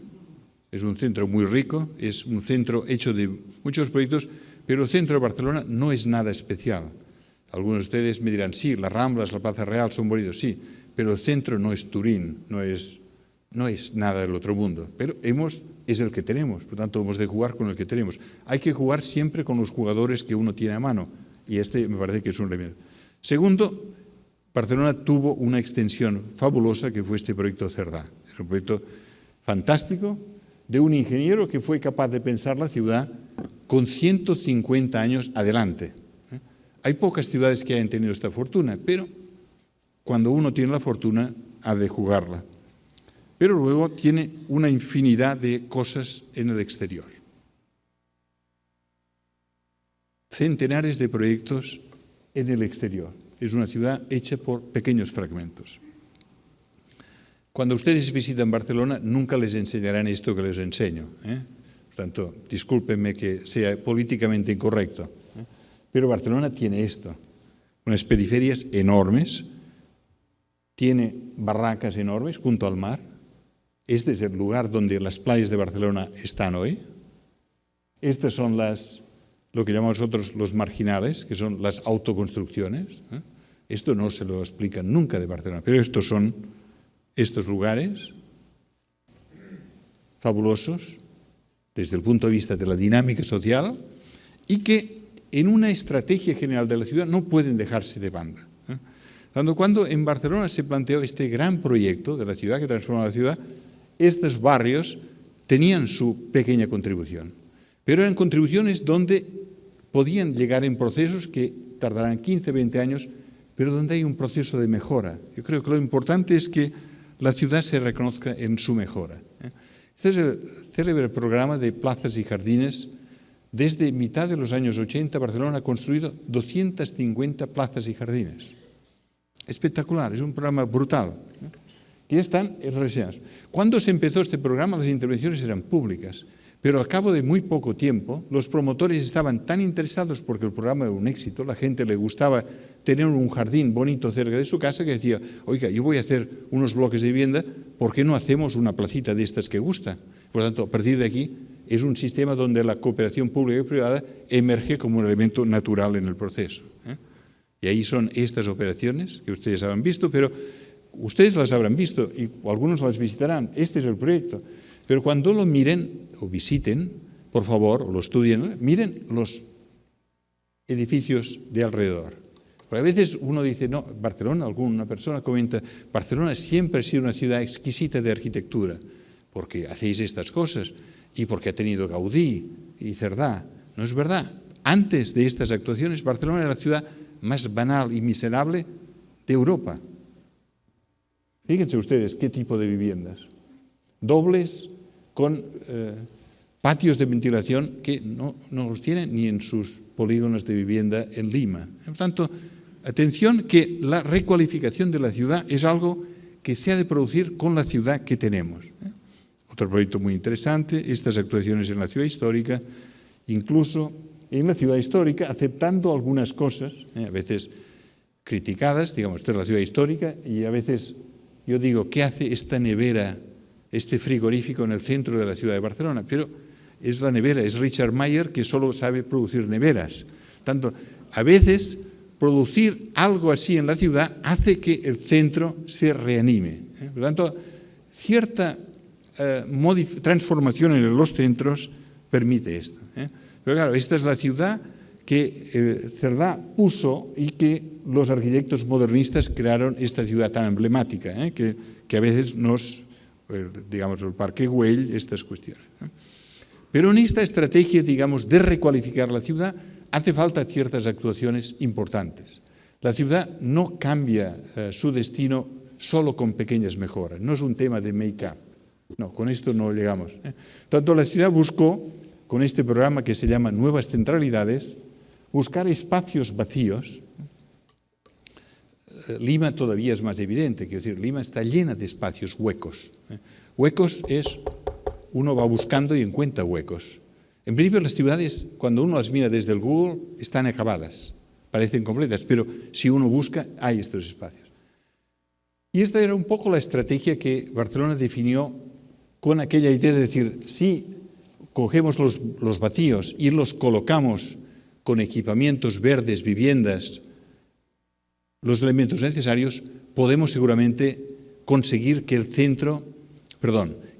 es un centro muy rico, es un centro hecho de muchos proyectos, pero el centro de Barcelona no es nada especial. Algunos de ustedes me dirán, sí, las Ramblas, la Plaza Real son bonitos, sí, pero el centro no es Turín, no es nada del otro mundo, pero es el que tenemos, por tanto hemos de jugar con el que tenemos. Hay que jugar siempre con los jugadores que uno tiene a mano, y este me parece que es un elemento. Segundo, Barcelona tuvo una extensión fabulosa que fue este proyecto Cerdá. Es un proyecto fantástico de un ingeniero que fue capaz de pensar la ciudad con 150 años adelante. Hay pocas ciudades que hayan tenido esta fortuna, pero cuando uno tiene la fortuna ha de jugarla. Pero luego tiene una infinidad de cosas en el exterior. Centenares de proyectos en el exterior. Es una ciudad hecha por pequeños fragmentos. Cuando ustedes visitan Barcelona, nunca les enseñarán esto que les enseño. Por tanto, discúlpenme que sea políticamente incorrecto. Pero Barcelona tiene esto. Unas periferias enormes, tiene barracas enormes junto al mar. Este es el lugar donde las playas de Barcelona están hoy. Estas son lo que llamamos nosotros los marginales, que son las autoconstrucciones. Esto no se lo explican nunca de Barcelona, pero estos son estos lugares fabulosos desde el punto de vista de la dinámica social y que en una estrategia general de la ciudad no pueden dejarse de banda. Cuando en Barcelona se planteó este gran proyecto de la ciudad que transforma la ciudad, estos barrios tenían su pequeña contribución, pero eran contribuciones donde podían llegar en procesos que tardarán 15, 20 años, pero donde hay un proceso de mejora. Yo creo que lo importante es que la ciudad se reconozca en su mejora. Este es el célebre programa de plazas y jardines. Desde mitad de los años 80, Barcelona ha construido 250 plazas y jardines. Espectacular, es un programa brutal, que están reseñados. Cuando se empezó este programa, las intervenciones eran públicas, pero al cabo de muy poco tiempo, los promotores estaban tan interesados porque el programa era un éxito, la gente le gustaba tener un jardín bonito cerca de su casa, que decía, oiga, yo voy a hacer unos bloques de vivienda, ¿por qué no hacemos una placita de estas que gusta? Por lo tanto, a partir de aquí, es un sistema donde la cooperación pública y privada emerge como un elemento natural en el proceso. Y ahí son estas operaciones que ustedes habrán visto, pero ustedes las habrán visto y algunos las visitarán. Este es el proyecto. Pero cuando lo miren o visiten, por favor, o lo estudien, miren los edificios de alrededor. Porque a veces uno dice, no, Barcelona, alguna persona comenta, Barcelona siempre ha sido una ciudad exquisita de arquitectura, porque hacéis estas cosas y porque ha tenido Gaudí y Cerdá. No es verdad. Antes de estas actuaciones, Barcelona era la ciudad más banal y miserable de Europa. Fíjense ustedes qué tipo de viviendas. Dobles con patios de ventilación que no los tienen ni en sus polígonos de vivienda en Lima. Por tanto, atención que la recualificación de la ciudad es algo que se ha de producir con la ciudad que tenemos. Otro proyecto muy interesante, estas actuaciones en la ciudad histórica, incluso en la ciudad histórica aceptando algunas cosas, a veces criticadas, digamos, esta es la ciudad histórica, y a veces yo digo, ¿qué hace esta nevera, este frigorífico en el centro de la ciudad de Barcelona? Pero es la nevera, es Richard Meier que solo sabe producir neveras. Tanto, a veces producir algo así en la ciudad hace que el centro se reanime. Por lo tanto, cierta transformación en los centros permite esto. Pero claro, esta es la ciudad que Cerdá puso y que los arquitectos modernistas crearon esta ciudad tan emblemática, que a veces digamos, el Parque Güell, estas cuestiones. Pero en esta estrategia, digamos, de recualificar la ciudad, hace falta ciertas actuaciones importantes. La ciudad no cambia su destino solo con pequeñas mejoras, no es un tema de make-up. No, con esto no llegamos. Tanto la ciudad buscó, con este programa que se llama Nuevas Centralidades, buscar espacios vacíos. Lima todavía es más evidente, quiero decir, Lima está llena de espacios huecos. Huecos es, uno va buscando y encuentra huecos. En principio las ciudades, cuando uno las mira desde el Google, están acabadas, parecen completas, pero si uno busca, hay estos espacios. Y esta era un poco la estrategia que Barcelona definió con aquella idea de decir, si cogemos los vacíos y los colocamos con equipamientos verdes, viviendas, los elementos necesarios, podemos seguramente conseguir que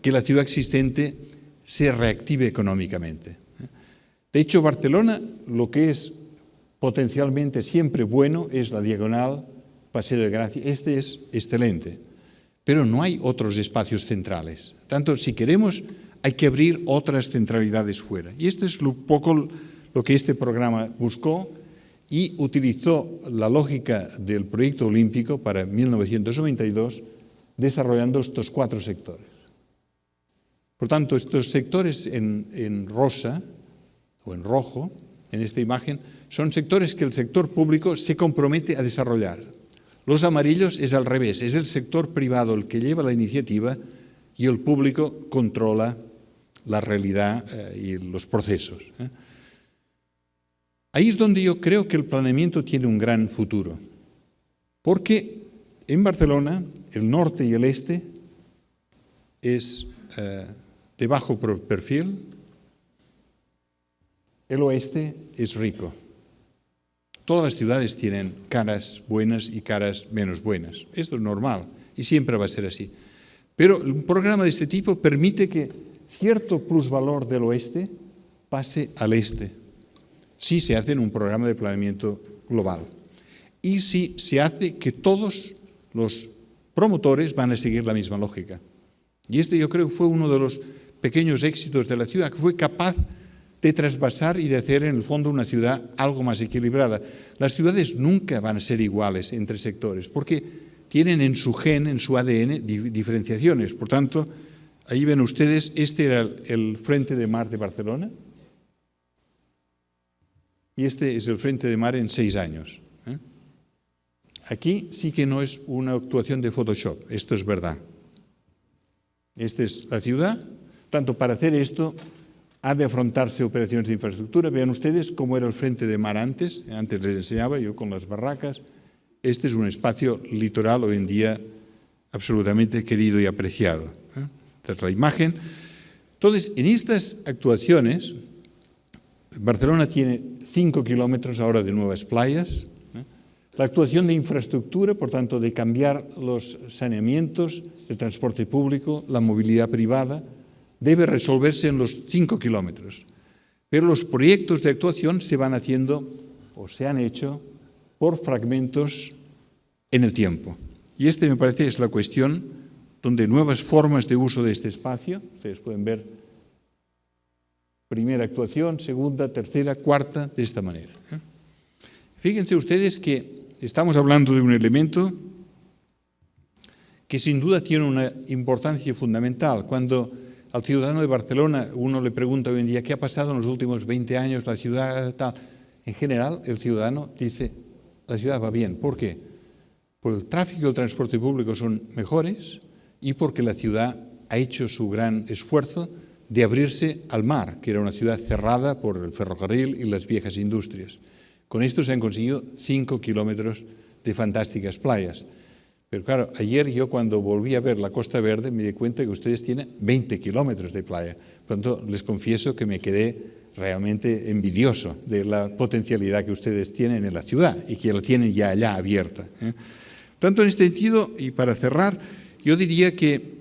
que la ciudad existente se reactive económicamente. De hecho, Barcelona, lo que es potencialmente siempre bueno es la diagonal Paseo de Gracia. Este es excelente, pero no hay otros espacios centrales. Tanto, si queremos, hay que abrir otras centralidades fuera. Y esto es un poco lo que este programa buscó y utilizó la lógica del proyecto olímpico para 1992, desarrollando estos 4 sectores. Por tanto, estos sectores en rosa o en rojo, en esta imagen, son sectores que el sector público se compromete a desarrollar. Los amarillos es al revés, es el sector privado el que lleva la iniciativa y el público controla la realidad y los procesos. Ahí es donde yo creo que el planeamiento tiene un gran futuro, porque en Barcelona el norte y el este es de bajo perfil, el oeste es rico. Todas las ciudades tienen caras buenas y caras menos buenas. Esto es normal y siempre va a ser así. Pero un programa de este tipo permite que cierto plusvalor del oeste pase al este, si se hace en un programa de planeamiento global. Y si se hace que todos los promotores van a seguir la misma lógica. Y este yo creo que fue uno de los pequeños éxitos de la ciudad, que fue capaz de trasvasar y de hacer en el fondo una ciudad algo más equilibrada. Las ciudades nunca van a ser iguales entre sectores, porque tienen en su gen, en su ADN, diferenciaciones. Por tanto, ahí ven ustedes, este era el frente de mar de Barcelona, y este es el frente de mar en 6 años. Aquí sí que no es una actuación de Photoshop, esto es verdad. Esta es la ciudad, tanto para hacer esto ha de afrontarse operaciones de infraestructura. Vean ustedes cómo era el frente de mar antes les enseñaba yo con las barracas. Este es un espacio litoral hoy en día absolutamente querido y apreciado. Esta es la imagen. Entonces, en estas actuaciones, Barcelona tiene 5 kilómetros ahora de nuevas playas. La actuación de infraestructura, por tanto, de cambiar los saneamientos, el transporte público, la movilidad privada, debe resolverse en los 5 kilómetros. Pero los proyectos de actuación se van haciendo o se han hecho por fragmentos en el tiempo. Y este me parece es la cuestión donde nuevas formas de uso de este espacio, ustedes pueden ver primera actuación, segunda, tercera, cuarta, de esta manera. Fíjense ustedes que estamos hablando de un elemento que sin duda tiene una importancia fundamental. Cuando al ciudadano de Barcelona, uno le pregunta hoy en día, ¿qué ha pasado en los últimos 20 años, la ciudad tal? En general, el ciudadano dice, la ciudad va bien. ¿Por qué? Porque el tráfico y el transporte público son mejores y porque la ciudad ha hecho su gran esfuerzo de abrirse al mar, que era una ciudad cerrada por el ferrocarril y las viejas industrias. Con esto se han conseguido 5 kilómetros de fantásticas playas. Pero claro, ayer yo cuando volví a ver la Costa Verde me di cuenta que ustedes tienen 20 kilómetros de playa. Por lo tanto, les confieso que me quedé realmente envidioso de la potencialidad que ustedes tienen en la ciudad y que la tienen ya allá abierta. Tanto en este sentido, y para cerrar, yo diría que,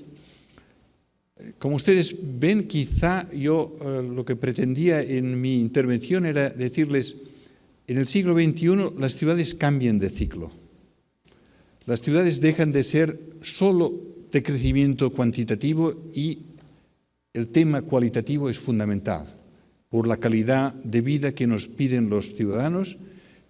como ustedes ven, quizá yo lo que pretendía en mi intervención era decirles, en el siglo XXI las ciudades cambian de ciclo. Las ciudades dejan de ser solo de crecimiento cuantitativo y el tema cualitativo es fundamental, por la calidad de vida que nos piden los ciudadanos,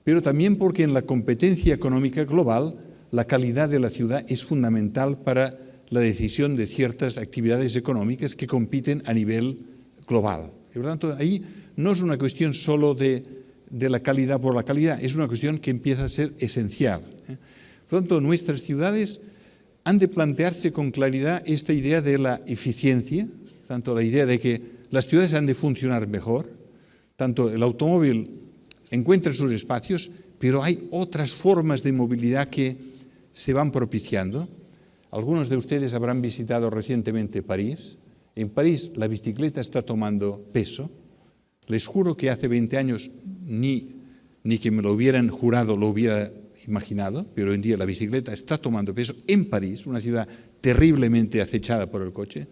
pero también porque en la competencia económica global la calidad de la ciudad es fundamental para la decisión de ciertas actividades económicas que compiten a nivel global. Y por lo tanto, ahí no es una cuestión solo de la calidad por la calidad, es una cuestión que empieza a ser esencial. Por lo tanto, nuestras ciudades han de plantearse con claridad esta idea de la eficiencia, tanto la idea de que las ciudades han de funcionar mejor, tanto el automóvil encuentra sus espacios, pero hay otras formas de movilidad que se van propiciando. Algunos de ustedes habrán visitado recientemente París. En París la bicicleta está tomando peso. Les juro que hace 20 años ni que me lo hubieran jurado lo hubiera imaginado, pero hoy en día la bicicleta está tomando peso en París, una ciudad terriblemente acechada por el coche.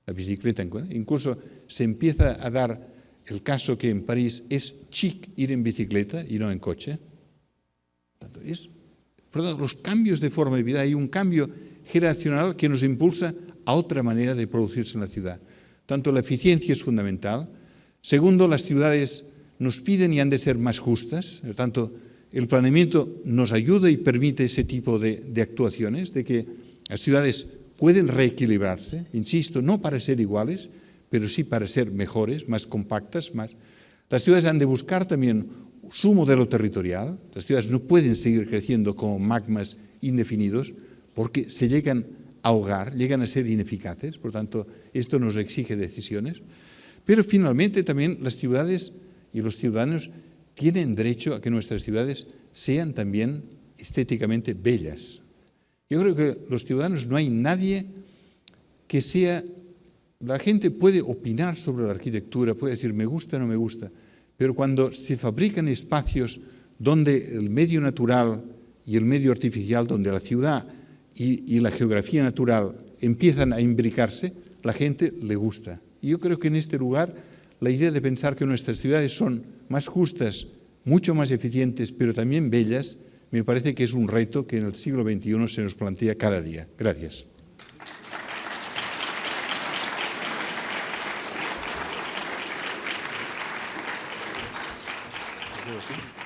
La bicicleta, incluso se empieza a dar el caso que en París es chic ir en bicicleta y no en coche. Por lo tanto, los cambios de forma de vida, hay un cambio generacional que nos impulsa a otra manera de producirse en la ciudad. Tanto la eficiencia es fundamental. Segundo, las ciudades nos piden y han de ser más justas. Por lo tanto, el planeamiento nos ayuda y permite ese tipo de actuaciones, de que las ciudades pueden reequilibrarse, insisto, no para ser iguales, pero sí para ser mejores, más compactas. Las ciudades han de buscar también su modelo territorial. Las ciudades no pueden seguir creciendo como magmas indefinidos porque se llegan a ahogar, llegan a ser ineficaces. Por tanto, esto nos exige decisiones. Pero finalmente también las ciudades y los ciudadanos tienen derecho a que nuestras ciudades sean también estéticamente bellas. Yo creo que los ciudadanos no hay nadie que sea... La gente puede opinar sobre la arquitectura, puede decir me gusta o no me gusta, pero cuando se fabrican espacios donde el medio natural y el medio artificial, donde la ciudad y la geografía natural empiezan a imbricarse, la gente le gusta. Y yo creo que en este lugar la idea de pensar que nuestras ciudades son más justas, mucho más eficientes, pero también bellas, me parece que es un reto que en el siglo XXI se nos plantea cada día. Gracias. Sí.